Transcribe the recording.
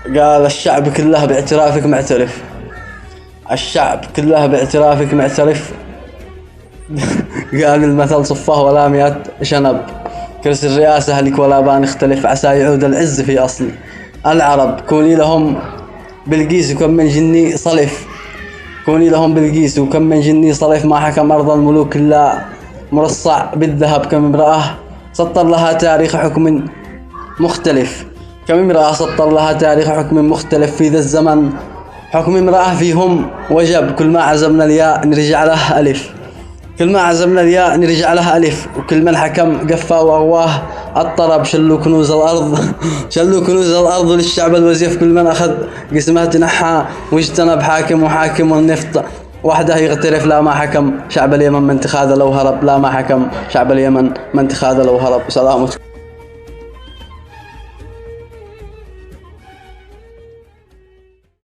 قال الشعب كله باعترافك معترف، الشعب كله باعترافك معترف. قال المثل صفه ولا مئة شنب، كرسي الرئاسة لك ولا بان اختلف، عسى يعود العز في أصل العرب. كوني لهم بالقيس وكم من جني صلف، كوني لهم بالقيس وكم من جني صلف، ما حكم أرض الملوك إلا مرصع بالذهب. كم امرأة سطر لها تاريخ حكم مختلف، كم امرأة سطر لها تاريخ حكم مختلف. في ذا الزمن حكم امرأة فيهم وجب، كل ما عزمنا الياء نرجع له ألف، كل ما عزمنا الياء نرجع له ألف. وكل من حكم قفا وأغواه الطرب، شلوا كنوز الأرض شلوا كنوز الأرض للشعب الوزيف. كل من أخذ قسمه تنحى واجتنب حاكم، وحاكم النفط وحده يغترف. لا ما حكم شعب اليمن من اتخاذ لو هرب، لا ما حكم شعب اليمن من اتخاذ لو هرب. سلامتكم.